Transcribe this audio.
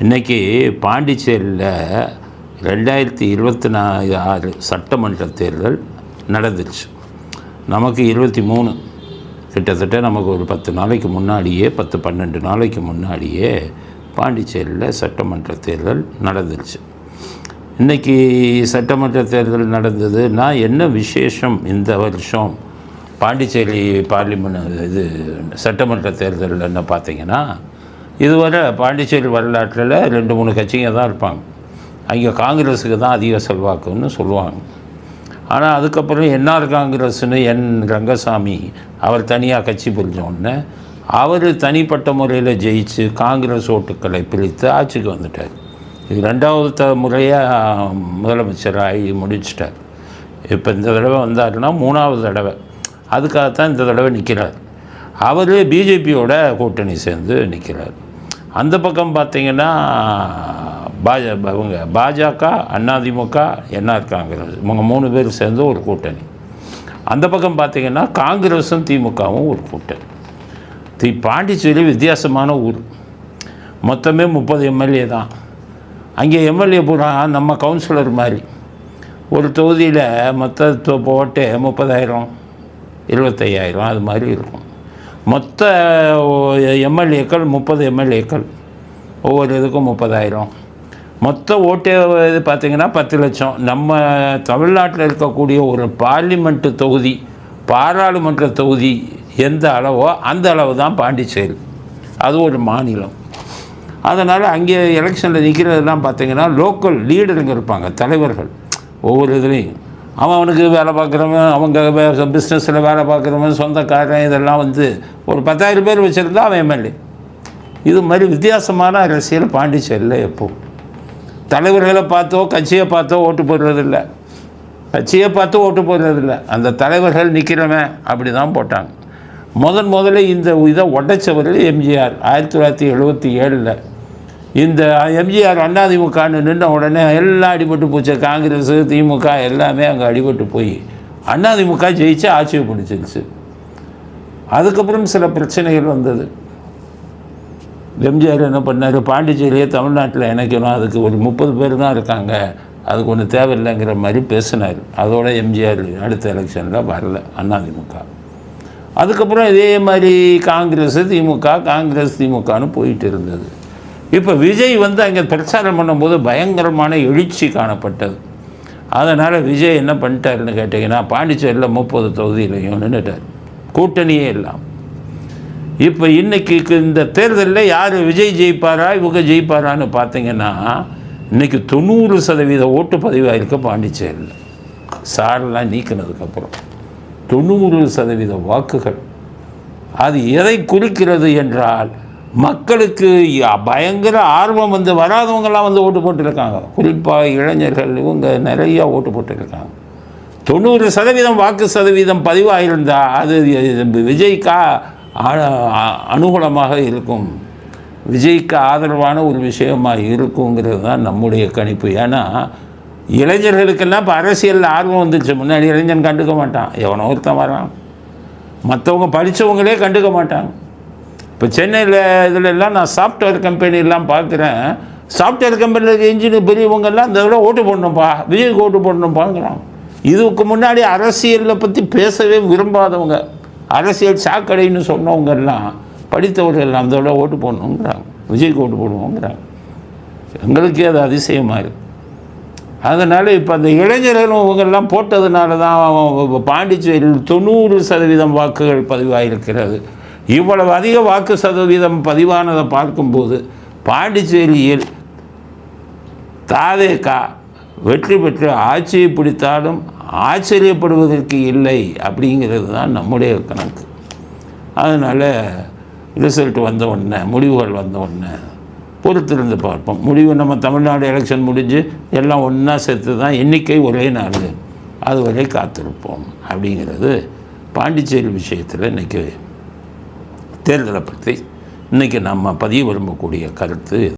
இன்றைக்கி பாண்டிச்சேரியில் 2026 சட்டமன்ற தேர்தல் நடந்துருச்சு. நமக்கு 23, கிட்டத்தட்ட நமக்கு ஒரு 10 நாளைக்கு முன்னாடியே 10-12 நாளைக்கு முன்னாடியே பாண்டிச்சேரியில் சட்டமன்ற தேர்தல் நடந்துருச்சு. இன்றைக்கி சட்டமன்ற தேர்தல் நடந்ததுன்னா என்ன விசேஷம் இந்த வருஷம் பாண்டிச்சேரி பார்லிமெண்ட் சட்டமன்ற தேர்தலில் என்ன பார்த்தீங்கன்னா, இதுவரை பாண்டிச்சேரி வரலாற்றில் 2-3 கட்சிங்க தான் இருப்பாங்க. அங்கே காங்கிரஸுக்கு தான் அதிக செல்வாக்குன்னு சொல்லுவாங்க. ஆனால் அதுக்கப்புறம் என்ஆர் காங்கிரஸ்னு ரங்கசாமி அவர் தனியாக கட்சி பிரிஞ்சோடனே அவர் தனிப்பட்ட முறையில் ஜெயிச்சு காங்கிரஸ் ஓட்டுக்களை பிரித்து ஆட்சிக்கு வந்துட்டார். இது 2வது முறையாக முதலமைச்சராகி முடிச்சிட்டார். இப்போ இந்த தடவை வந்தாருன்னா 3வது தடவை. அதுக்காகத்தான் இந்த தடவை நிற்கிறார். அவர் பிஜேபியோட கூட்டணி சேர்ந்து நிற்கிறார். அந்த பக்கம் பார்த்திங்கன்னா பாஜக, அதிமுக, என்ஆர் காங்கிரஸ் இவங்க 3 பேர் சேர்ந்து ஒரு கூட்டணி. அந்த பக்கம் பார்த்திங்கன்னா காங்கிரஸும் திமுகவும் ஒரு கூட்டணி. பாண்டிச்சேரி வித்தியாசமான ஊர். மொத்தமே 30 எம்எல்ஏ தான். அங்கே எம்எல்ஏ பூரா நம்ம கவுன்சிலர் மாதிரி. ஒரு தொகுதியில் மொத்த போட்டு 30,000 25,000 அது மாதிரி இருக்கும். மொத்த எம்எல்ஏக்கள் 30 எம்எல்ஏக்கள், ஒவ்வொரு இதுக்கும் 30,000. மொத்த ஓட்டு இது பார்த்திங்கன்னா 10 லட்சம். நம்ம தமிழ்நாட்டில் இருக்கக்கூடிய ஒரு பார்லிமெண்ட்டு தொகுதி, பாராளுமன்ற தொகுதி எந்த அளவோ அந்த அளவு தான் பாண்டிச்சேரி. அது ஒரு மாநிலம். அதனால் அங்கே எலெக்ஷனில் நிற்கிறதுலாம் பார்த்திங்கன்னா லோக்கல் லீடருங்க இருப்பாங்க, தலைவர்கள். ஒவ்வொரு இதுலேயும் அவனுக்கு வேலை பார்க்குறவன், அவங்க பிஸ்னஸில் வேலை பார்க்குறவன், சொந்தக்காரன், இதெல்லாம் ஒரு 10,000 பேர் வச்சுருந்தா அவன் எம்எல்ஏ. இது மாதிரி வித்தியாசமான அரசியல் பாண்டிச்சேரியில் எப்போது. தலைவர்களை பார்த்தோ கட்சியை பார்த்தோ ஓட்டு போடுறதில்ல, கட்சியை பார்த்தோ ஓட்டு போடுறதில்ல. அந்த தலைவர்கள் நிற்கிறவன் அப்படி தான் போட்டாங்க. முதல்ல இந்த இதை உடைச்சவர் எம்ஜிஆர். 1977 இந்த எம்ஜிஆர் அதிமுகன்னு நின்ற உடனே எல்லாம் அடிபட்டு போச்சு. காங்கிரஸ், திமுக எல்லாமே அங்கே அடிபட்டு போய் அதிமுக ஜெயிச்சு ஆட்சியை பிடிச்சிருச்சு. அதுக்கப்புறம் சில பிரச்சனைகள் வந்தது. எம்ஜிஆர் என்ன பண்ணார், பாண்டிச்சேரியே தமிழ்நாட்டில் இணைக்கணும், அதுக்கு ஒரு 30 பேர் தான் இருக்காங்க, அதுக்கு ஒன்றும் தேவையில்லைங்கிற மாதிரி பேசினார். அதோட எம்ஜிஆர் அடுத்த எலெக்ஷனில் வரல அதிமுக. அதுக்கப்புறம் இதே மாதிரி காங்கிரஸ் திமுகன்னு போயிட்டு இருந்தது. இப்போ விஜய் அங்கே பிரச்சாரம் பண்ணும்போது பயங்கரமான எழுச்சி காணப்பட்டது. அதனால் விஜய் என்ன பண்ணிட்டாருன்னு கேட்டிங்கன்னா, பாண்டிச்சேரியில் 30 தொகுதியிலையும் நின்றுட்டார், கூட்டணியே இல்லாமல். இப்போ இன்றைக்கி இந்த தேர்தலில் யார் விஜய் ஜெயிப்பாரா இவங்க ஜெயிப்பாரான்னு பார்த்தீங்கன்னா, இன்றைக்கி 90% ஓட்டு பதிவாயிருக்கு பாண்டிச்சேரியில். சாரெல்லாம் நீக்கினதுக்கப்புறம் 90% வாக்குகள். அது எதை குறிக்கிறது என்றால், மக்களுக்கு பயங்கர ஆர்வம் வராதவங்கெல்லாம் ஓட்டு போட்டுருக்காங்க. குறிப்பாக இளைஞர்கள் இவங்க நிறையா ஓட்டு போட்டுருக்காங்க. 90% வாக்கு சதவீதம் பதிவாயிருந்தால் அது விஜய்க்கா அனுகூலமாக இருக்கும், விஜய்க்கு ஆதரவான ஒரு விஷயமாக இருக்குங்கிறது தான் நம்முடைய கணிப்பு. ஏன்னா இளைஞர்களுக்கெல்லாம் இப்போ அரசியலில் ஆர்வம் வந்துச்சு. முன்னாடி இளைஞன் கண்டுக்க மாட்டான், எவனோ ஒருத்தன் வரான். மற்றவங்க படித்தவங்களே கண்டுக்க மாட்டாங்க. இப்போ சென்னையில் இதிலெல்லாம் நான் சாஃப்ட்வேர் கம்பெனிலாம் பார்க்குறேன். சாஃப்ட்வேர் கம்பெனியில் இன்ஜினியர் பெரியவங்கெல்லாம் இந்த விட ஓட்டு போடணும்ப்பா, விஜய்க்கு ஓட்டு போடணும்ப்பாங்கிறாங்க. இதுக்கு முன்னாடி அரசியலை பற்றி பேசவே விரும்பாதவங்க, அரசியல் சாக்கடைன்னு சொன்னவங்கெல்லாம் படித்தவர்கள் எல்லாம் அந்த விட ஓட்டு போடணுங்கிறாங்க, விஜய்க்கு ஓட்டு போடுவோங்கிறாங்க. எங்களுக்கே அது அதிசயமாக இருக்குது. அதனால் இப்போ அந்த இளைஞர்களும் இவங்கெல்லாம் போட்டதுனால தான் பாண்டிச்சேரியில் 90% வாக்குகள் பதிவாகிருக்கிறது. இவ்வளவு அதிக வாக்கு சதவீதம் பதிவானதை பார்க்கும்போது பாண்டிச்சேரியில் தாவேகா வெற்றி பெற்று ஆட்சியை பிடித்தாலும் ஆச்சரியப்படுவதற்கு இல்லை அப்படிங்கிறது தான் நம்முடைய கணக்கு. அதனால் ரிசல்ட் வந்த உடனே, முடிவுகள் வந்த உடனே பொறுத்திருந்து பார்ப்போம். முடிவு நம்ம தமிழ்நாடு எலெக்ஷன் முடிஞ்சு எல்லாம் ஒன்றா சேர்த்து தான் எண்ணிக்கை ஒரே நாள், அதுவரை காத்திருப்போம் அப்படிங்கிறது பாண்டிச்சேரி விஷயத்தில் இன்றைக்கி தேர்தலை பற்றி இன்றைக்கி நம்ம பதிய விரும்பக்கூடிய கருத்து.